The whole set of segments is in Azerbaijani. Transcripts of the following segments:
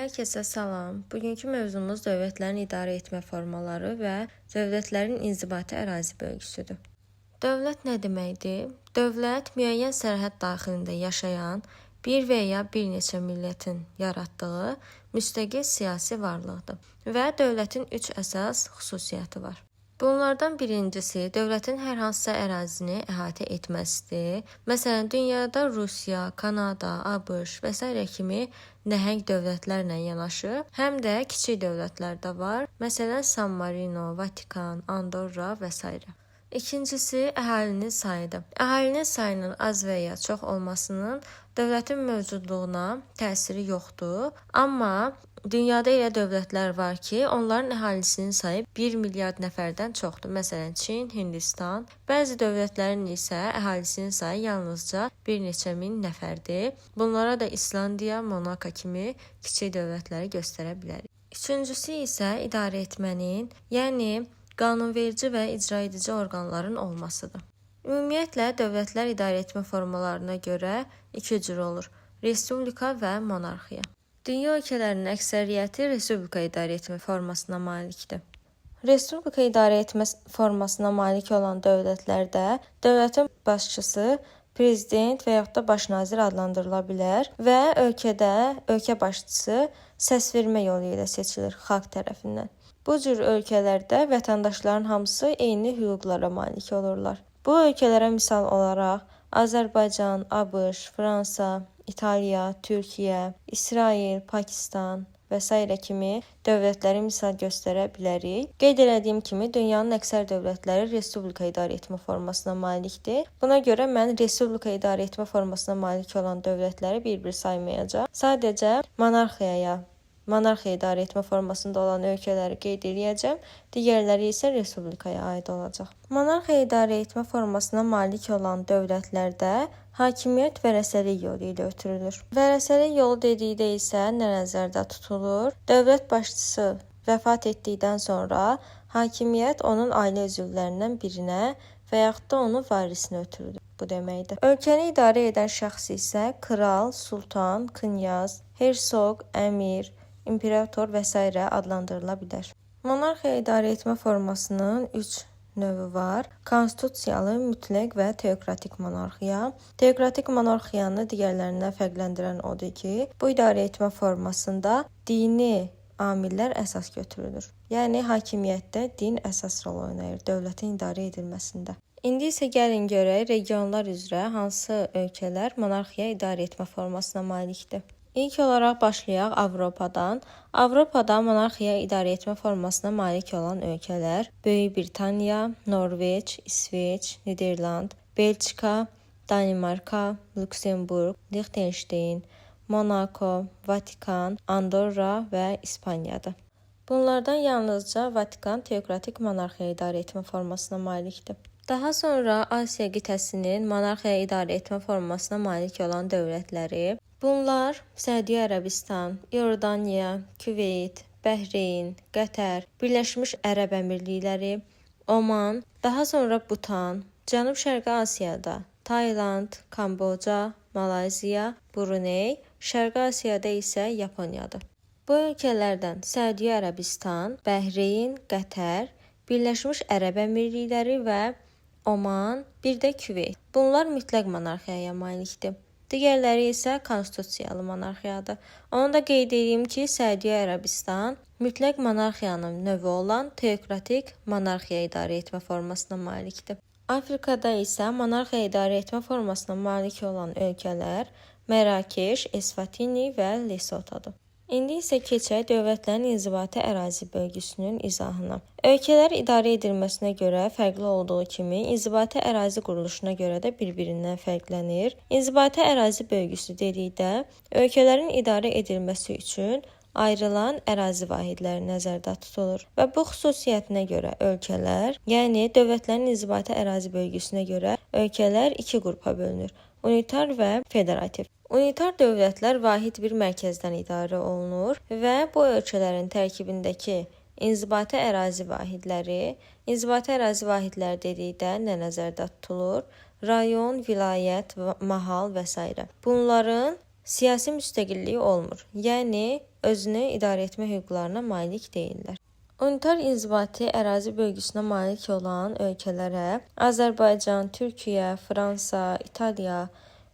Herkese salam. Bugünkü mövzumuz dövlətlərin idarə etmə formaları və dövlətlərin inzibati ərazi bölgüsüdür. Dövlət nə deməkdir? Dövlət müəyyən sərhəd daxilində yaşayan bir və ya bir neçə millətin yaratdığı müstəqil siyasi varlıqdır və dövlətin 3 əsas xüsusiyyəti var. Bunlardan birincisi, dövlətin hər hansısa ərazini əhatə etməsidir. Məsələn, dünyada Rusiya, Kanada, ABŞ və s. kimi nəhəng dövlətlərlə yanaşı, həm də kiçik dövlətlər də var. Məsələn, San Marino, Vatikan, Andorra və s. İkincisi, əhalinin sayıdır. Əhalinin sayının az və ya çox olmasının dövlətin mövcudluğuna təsiri yoxdur, amma dünyada elə dövlətlər var ki, onların əhalisinin sayı 1 milyard nəfərdən çoxdur. Məsələn, Çin, Hindistan. Bəzi dövlətlərin isə əhalisinin sayı yalnızca bir neçə min nəfərdir. Bunlara da İslandiya, Monako kimi kiçik dövlətləri göstərə bilərik. Üçüncüsü isə idarə etmənin, yəni qanunverici və icra edici orqanların olmasıdır. Ümumiyyətlə, dövlətlər idarə etmə formalarına görə iki cür olur: respublika və monarxiya. Dünya ölkələrinin əksəriyyəti respublika idarə etmə formasına malikdir. Respublika idarə etmə formasına malik olan dövlətlərdə dövlətin başçısı prezident və yaxud da baş nazir adlandırıla bilər və ölkə başçısı səsvermə yolu ilə seçilir xalq tərəfindən. Bu cür ölkələrdə vətəndaşların hamısı eyni hüquqlara malik olurlar. Bu ölkələrə misal olaraq Azərbaycan, ABŞ, Fransa, İtaliya, Türkiyə, İsrail, Pakistan və s. kimi dövlətləri misal göstərə bilərik. Qeyd elədiyim kimi, dünyanın əksər dövlətləri respublika idarə etmə formasına malikdir. Buna görə mən respublika idarə etmə formasına malik olan dövlətləri bir-bir saymayacağam. Sadəcə monarxiya idarə etmə formasında olan ölkələri qeyd eləyəcəm. Digərləri isə respublikaya aid olacaq. Monarxiya idarə etmə formasına malik olan dövlətlərdə hakimiyyət vərəsəlik yolu ilə ötürülür. Vərəsəlik yolu dedikdə isə nə nəzərdə tutulur? Dövlət başçısı vəfat etdikdən sonra hakimiyyət onun ailə üzvlərindən birinə və yaxud da onun varisinə ötürülür. Bu deməkdir. Ölkəni idarə edən şəxs isə kral, sultan, knyaz, hersoq, əmir, imperator və s. adlandırıla bilər. Monarxiya idarə etmə formasının 3 növü var: konstitusiyalı, mütləq və teokratik monarxiya. Teokratik monarxiyanı digərlərindən fərqləndirən odur ki, bu idarə etmə formasında dini amillər əsas götürülür. Yəni, hakimiyyətdə din əsas rol oynayır dövlətin idarə edilməsində. İndi isə gəlin görək, regionlar üzrə hansı ölkələr monarxiya idarə etmə formasına malikdir. İlk olaraq başlayaq Avropadan. Avropada monarxiya idarə etmə formasına malik olan ölkələr: Böyük Britaniya, Norveç, İsveç, Niderland, Belçika, Danimarka, Lüksemburq, Liechtenstein, Monako, Vatikan, Andorra və İspaniyadır. Bunlardan yalnızca Vatikan teokratik monarxiya idarə etmə formasına malikdir. Daha sonra Asiya qitəsinin monarxiya idarə etmə formasına malik olan dövlətləri: bunlar Səudiyyə Ərəbistan, İordaniya, Küveyt, Bəhreyn, Qətər, Birləşmiş Ərəb Əmirlikləri, Oman, daha sonra Butan, Cənub-Şərqi Asiyada Tayland, Kamboca, Malayziya, Bruney, Şərqi Asiyada isə Yaponiyadır. Bu ölkələrdən Səudiyyə Ərəbistan, Bəhreyn, Qətər, Birləşmiş Ərəb Əmirlikləri və Oman, bir də Küveyt. Bunlar mütləq monarxiyaya malikdir. Digərləri isə konstitusiyalı monarxiyadır. Onu da qeyd edeyim ki, Səudiyyə Ərəbistan mütləq monarxiyanın növü olan teokratik monarxiya idarə etmə formasına malikdir. Afrikada isə monarxiya idarə etmə formasına malik olan ölkələr Mərakeş, Esvatini və Lesotodur. İndi isə keçək dövlətlərin inzibati ərazi bölgüsünün izahına. Ölkələr idarə edilməsinə görə fərqli olduğu kimi, inzibati ərazi quruluşuna görə də bir-birindən fərqlənir. İnzibati ərazi bölgüsü dedikdə, ölkələrin idarə edilməsi üçün ayrılan ərazi vahidləri nəzərdə tutulur və bu xüsusiyyətinə görə ölkələr, yəni dövlətlərin inzibati ərazi bölgüsünə görə ölkələr iki qrupa bölünür: unitar və federativ. Unitar dövlətlər vahid bir mərkəzdən idarə olunur və bu ölkələrin tərkibindəki inzibati ərazi vahidləri dedikdə nə nəzərdə tutulur? Rayon, vilayət, mahal və s. Bunların siyasi müstəqilliyi olmur, yəni özünü idarə etmə hüquqlarına malik deyillər. Unitar inzibati ərazi bölgüsünə malik olan ölkələrə Azərbaycan, Türkiyə, Fransa, İtaliya,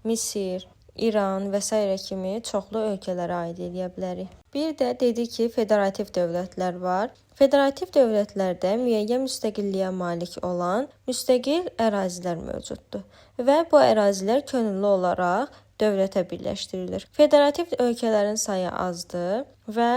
Misir, İran və s. kimi çoxlu ölkələrə aid edə bilərik. Bir də dedik ki, federativ dövlətlər var. Federativ dövlətlərdə müəyyən müstəqilliyə malik olan müstəqil ərazilər mövcuddur və bu ərazilər könüllü olaraq dövlətə birləşdirilir. Federativ ölkələrin sayı azdır və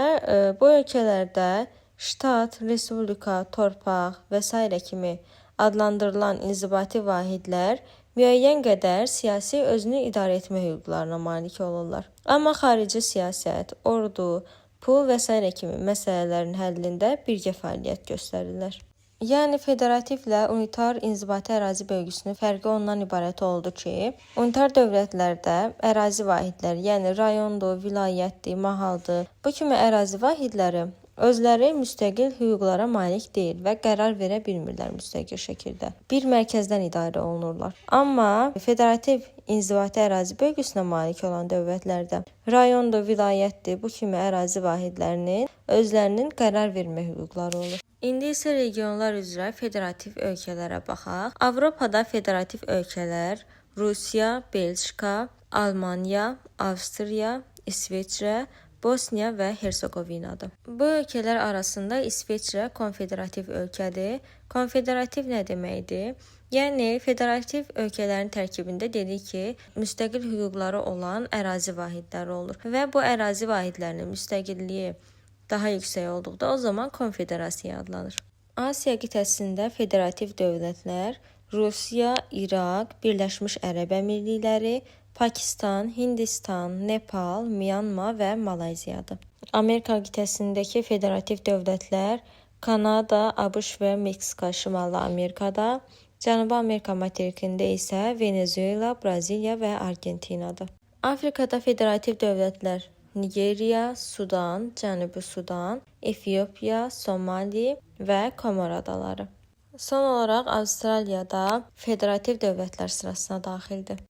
bu ölkələrdə ştat, respublika, torpaq və s. kimi adlandırılan inzibati vahidlər müəyyən qədər siyasi özünü idarə etmə hüquqlarına malik olurlar. Amma xarici siyasət, ordu, pul və s. kimi məsələlərin həllində birgə fəaliyyət göstərirlər. Yəni federativlə unitar inzibati ərazi bölgüsünün fərqi ondan ibarət oldu ki, unitar dövlətlərdə ərazi vahidləri, yəni rayondur, vilayətdir, mahaldır, bu kimi ərazi vahidləri özləri müstəqil hüquqlara malik deyil və qərar verə bilmirlər müstəqil şəkildə. Bir mərkəzdən idarə olunurlar. Amma federativ inzibati ərazi bölgüsünə malik olan dövlətlərdə rayondur, vilayətdir, bu kimi ərazi vahidlərinin özlərinin qərar vermə hüquqları olur. İndi isə regionlar üzrə federativ ölkələrə baxaq. Avropada federativ ölkələr Rusiya, Belçika, Almaniya, Avstriya, İsveçrə, Bosniya və Hersegovinadır. Bu ölkələr arasında İsveçrə konfederativ ölkədir. Konfederativ nə deməkdir? Yəni federativ ölkələrin tərkibində dedik ki, müstəqil hüquqları olan ərazi vahidləri olur və bu ərazi vahidlərinin müstəqilliyi daha yüksək olduqda o zaman konfederasiya adlanır. Asiya qitəsində federativ dövlətlər Rusiya, İraq, Birləşmiş Ərəb Əmirlikləri, Pakistan, Hindistan, Nepal, Myanma və Malayziyadır. Amerika qitəsindəki federativ dövlətlər Kanada, ABŞ və Meksika Şimali Amerikada, Cənubi Amerika materikində isə Venezuela, Braziliya və Argentinadır. Afrikada federativ dövlətlər Nigeriya, Sudan, Cənubi Sudan, Efiopiya, Somali və Komor adaları. Son olaraq Avstraliyada federativ dövlətlər sırasına daxildir.